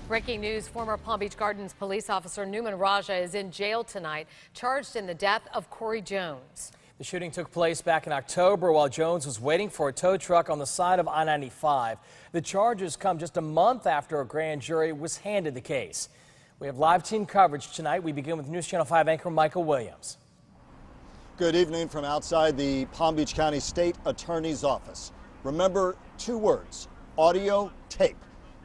Breaking news, former Palm Beach Gardens police officer Nouman Raja is in jail tonight, charged in the death of Corey Jones. The shooting took place back in October while Jones was waiting for a tow truck on the side of I-95. The charges come just a month after a grand jury was handed the case. We have live team coverage tonight. We begin with News Channel 5 anchor Michael Williams. Good evening from outside the Palm Beach County State Attorney's Office. Remember two words: audio tape.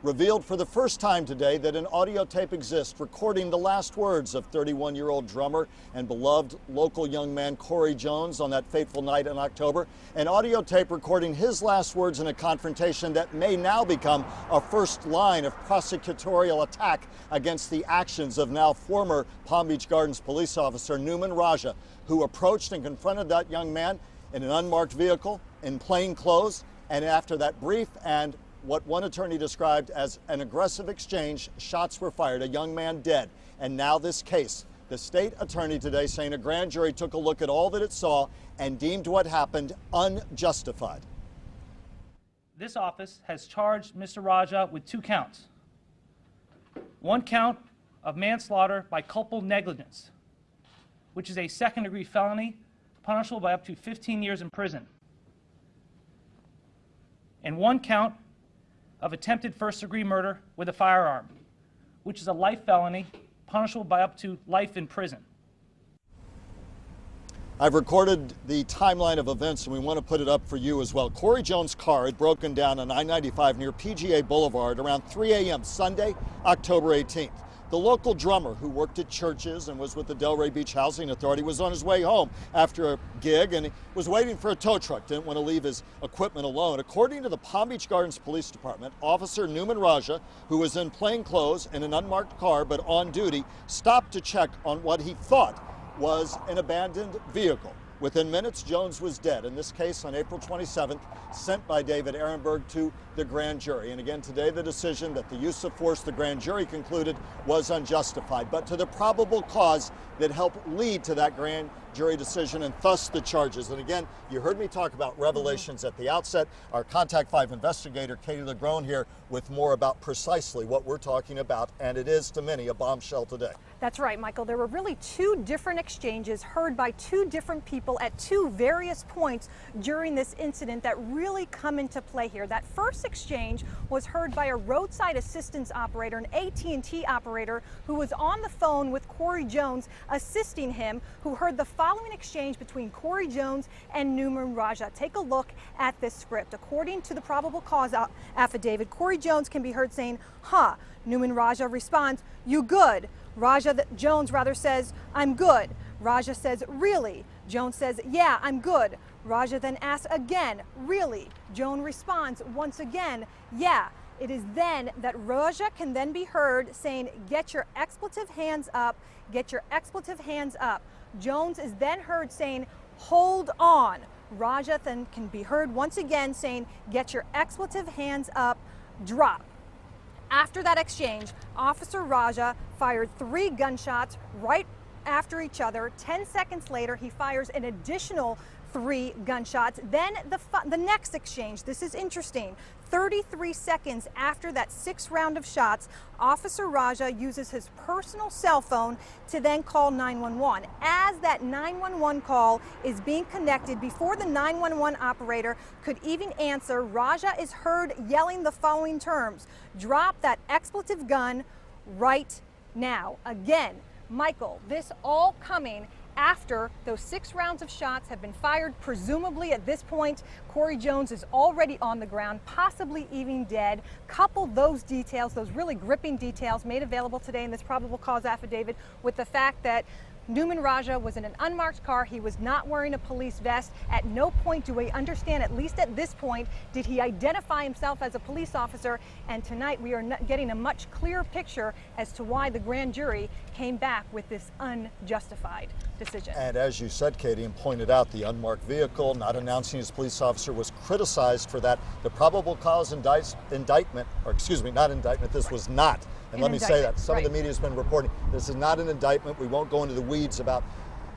Revealed for the first time today that an audio tape exists recording the last words of 31-year-old drummer and beloved local young man Corey Jones on that fateful night in October. An audio tape recording his last words in a confrontation that may now become a first line of prosecutorial attack against the actions of now former Palm Beach Gardens police officer Nouman Raja, who approached and confronted that young man in an unmarked vehicle in plain clothes. And after that brief and what one attorney described as an aggressive exchange, shots were fired, a young man dead. And now this case, the state attorney today saying a grand jury took a look at all that it saw and deemed what happened unjustified. This office has charged Mr. Raja with 2 counts. 1 count of manslaughter by culpable negligence, which is a second-degree felony punishable by up to 15 years in prison. And 1 count of attempted first-degree murder with a firearm, which is a life felony punishable by up to life in prison. I've recorded the timeline of events, and we want to put it up for you as well. Corey Jones' car had broken down on I-95 near PGA Boulevard around 3 a.m. Sunday, October 18th. The local drummer who worked at churches and was with the Delray Beach Housing Authority was on his way home after a gig, and he was waiting for a tow truck. Didn't want to leave his equipment alone. According to the Palm Beach Gardens Police Department, Officer Nouman Raja, who was in plain clothes in an unmarked car but on duty, stopped to check on what he thought was an abandoned vehicle. Within minutes, Jones was dead. In this case, on April 27th, sent by David Ehrenberg to the grand jury. And again, today, the decision that the use of force the grand jury concluded was unjustified. But to the probable cause that helped lead to that grand jury decision and thus the charges. And again, you heard me talk about revelations at the outset. Our Contact 5 investigator, Katie LeGrone, here with more about precisely what we're talking about. And it is, to many, a bombshell today. That's right, Michael. There were really 2 different exchanges heard by 2 different people at 2 various points during this incident that really come into play here. That first exchange was heard by a roadside assistance operator, an AT&T operator, who was on the phone with Corey Jones, assisting him, who heard the following exchange between Corey Jones and Nouman Raja. Take a look at this script. According to the probable cause affidavit, Corey Jones can be heard saying, "Huh." Nouman Raja responds, "You good?" Jones rather says, "I'm good." Raja says, "Really?" Jones says, "Yeah, I'm good." Raja then asks again, "Really?" Jones responds once again, "Yeah." It is then that Raja can then be heard saying, "Get your expletive hands up, get your expletive hands up." Jones is then heard saying, "Hold on." Raja then can be heard once again saying, "Get your expletive hands up, drop." After that exchange, Officer Raja fired 3 gunshots right after each other. 10 seconds later, he fires an additional 3 gunshots. Then the next exchange, this is interesting, 33 seconds after that 6th round of shots, Officer Raja uses his personal cell phone to then call 911. As that 911 call is being connected, before the 911 operator could even answer, Raja is heard yelling the following terms: "Drop that expletive gun right now." Again, Michael, this all coming after those 6 rounds of shots have been fired. Presumably at this point, Corey Jones is already on the ground, possibly even dead. Couple those details, those really gripping details made available today in this probable cause affidavit, with the fact that Nouman Raja was in an unmarked car. He was not wearing a police vest. At no point do we understand, at least at this point, did he identify himself as a police officer. And tonight we are getting a much clearer picture as to why the grand jury came back with this unjustified decision. And as you said, Katie, and pointed out, the unmarked vehicle, not announcing his police officer, was criticized for that. The probable cause indictment, or excuse me, not indictment, this was not. And let me say that some of the media has been reporting this is not an indictment. We won't go into the weeds about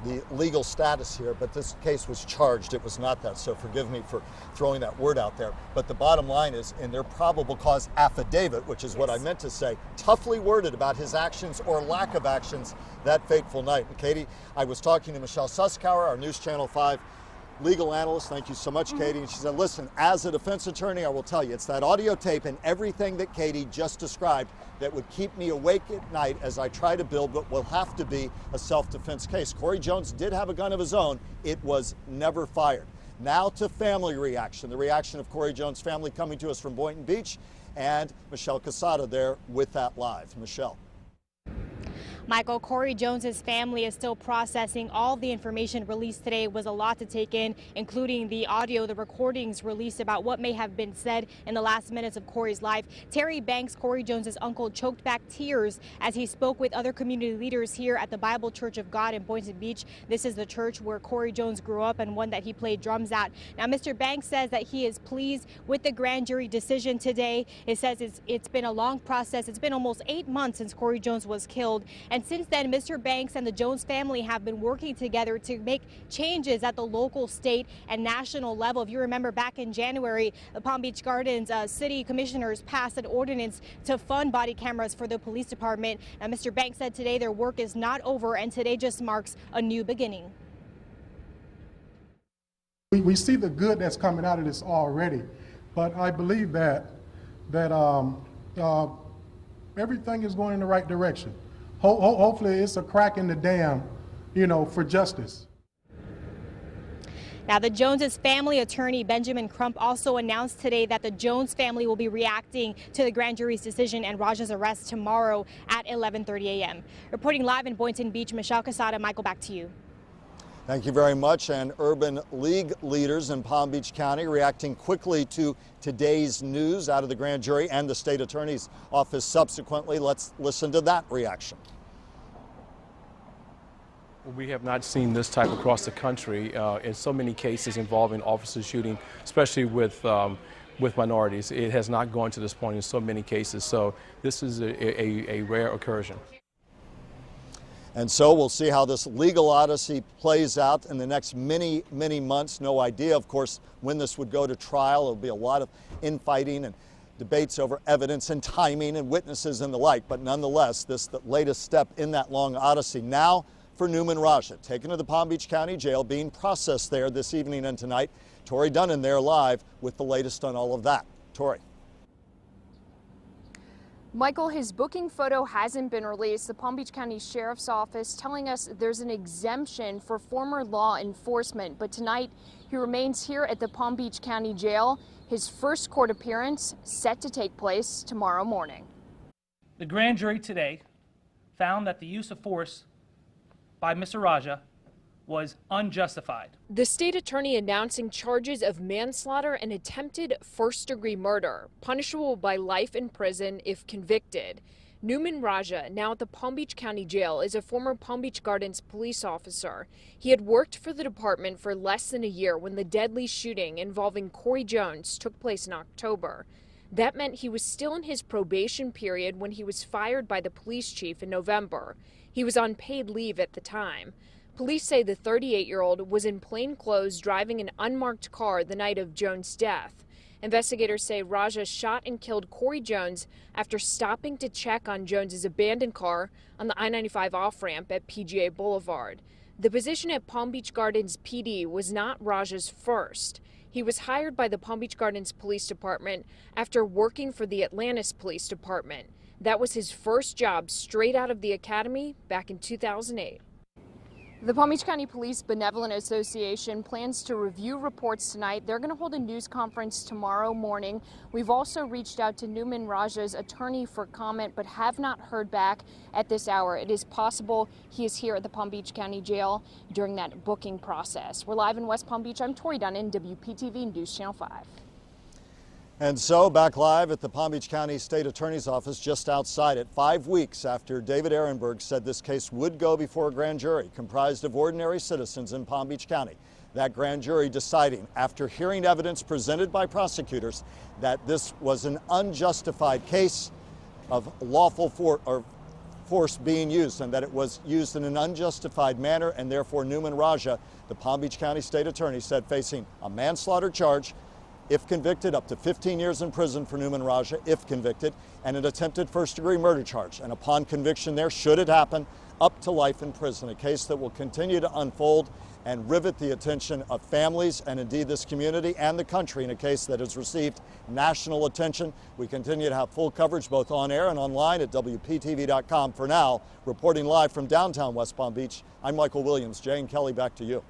the legal status here, but this case was charged. It was not that, so forgive me for throwing that word out there. But the bottom line is, in their probable cause affidavit, which is what I meant to say, toughly worded about his actions or lack of actions that fateful night. And Katie, I was talking to Michelle Suskauer, our News Channel 5 legal analyst. Thank you so much, Katie. And she said, listen, as a defense attorney, I will tell you, it's that audio tape and everything that Katie just described that would keep me awake at night as I try to build what will have to be a self-defense case. Corey Jones did have a gun of his own. It was never fired. Now to family reaction, the reaction of Corey Jones' family coming to us from Boynton Beach, and Michelle Casada there with that live. Michelle. Michael, Corey Jones's family is still processing all the information released today. It was a lot to take in, including the audio, the recordings released about what may have been said in the last minutes of Corey's life. Terry Banks, Corey Jones's uncle, choked back tears as he spoke with other community leaders here at the Bible Church of God in Boynton Beach. This is the church where Corey Jones grew up and one that he played drums at. Now, Mr. Banks says that he is pleased with the grand jury decision today. It says it's been a long process. It's been almost 8 months since Corey Jones was killed. And since then, Mr. Banks and the Jones family have been working together to make changes at the local, state, and national level. If you remember, back in January, the Palm Beach Gardens city commissioners passed an ordinance to fund body cameras for the police department. Now, Mr. Banks said today their work is not over, and today just marks a new beginning. We see the good that's coming out of this already, but I believe that everything is going in the right direction. Hopefully it's a crack in the dam, for justice. Now, the Joneses' family attorney, Benjamin Crump, also announced today that the Jones family will be reacting to the grand jury's decision and Raja's arrest tomorrow at 11:30 a.m. Reporting live in Boynton Beach, Michelle Casada. Michael, back to you. Thank you very much. And urban league leaders in Palm Beach County reacting quickly to today's news out of the grand jury and the state attorney's office subsequently. Let's listen to that reaction. We have not seen this type across the country in so many cases involving officer shooting, especially with minorities. It has not gone to this point in so many cases. So this is a rare occurrence. And so we'll see how this legal odyssey plays out in the next many months. No idea, of course, when this would go to trial. There'll be a lot of infighting and debates over evidence and timing and witnesses and the like. But nonetheless, this the latest step in that long odyssey. Now for Nouman Raja, taken to the Palm Beach County Jail, being processed there this evening and tonight. Tori Dunnan there live with the latest on all of that. Tori. Michael, his booking photo hasn't been released. The Palm Beach County Sheriff's Office telling us there's an exemption for former law enforcement. But tonight, he remains here at the Palm Beach County Jail. His first court appearance set to take place tomorrow morning. The grand jury today found that the use of force by Mr. Raja was unjustified. The state attorney announcing charges of manslaughter and attempted first-degree murder, punishable by life in prison if convicted. Nouman Raja, now at the Palm Beach County Jail, is a former Palm Beach Gardens police officer. He had worked for the department for less than a year when the deadly shooting involving Corey Jones took place in October. That meant he was still in his probation period when he was fired by the police chief in November. He was on paid leave at the time. Police say the 38-year-old was in plain clothes driving an unmarked car the night of Jones' death. Investigators say Raja shot and killed Corey Jones after stopping to check on Jones' abandoned car on the I-95 off-ramp at PGA Boulevard. The position at Palm Beach Gardens PD was not Raja's first. He was hired by the Palm Beach Gardens Police Department after working for the Atlantis Police Department. That was his first job straight out of the academy back in 2008. The Palm Beach County Police Benevolent Association plans to review reports tonight. They're going to hold a news conference tomorrow morning. We've also reached out to Nouman Raja's attorney for comment, but have not heard back at this hour. It is possible he is here at the Palm Beach County Jail during that booking process. We're live in West Palm Beach. I'm Tori Dunnan, WPTV News Channel 5. And so back live at the Palm Beach County State Attorney's Office just outside it, 5 weeks after David Ehrenberg said this case would go before a grand jury comprised of ordinary citizens in Palm Beach County. That grand jury deciding, after hearing evidence presented by prosecutors, that this was an unjustified case of force being used and that it was used in an unjustified manner, and therefore Nouman Raja, the Palm Beach County State Attorney, said facing a manslaughter charge, if convicted, up to 15 years in prison for Nouman Raja, if convicted, and an attempted first-degree murder charge. And upon conviction there, should it happen, up to life in prison, a case that will continue to unfold and rivet the attention of families and indeed this community and the country in a case that has received national attention. We continue to have full coverage both on air and online at WPTV.com. For now, reporting live from downtown West Palm Beach, I'm Michael Williams. Jay and Kelly, back to you.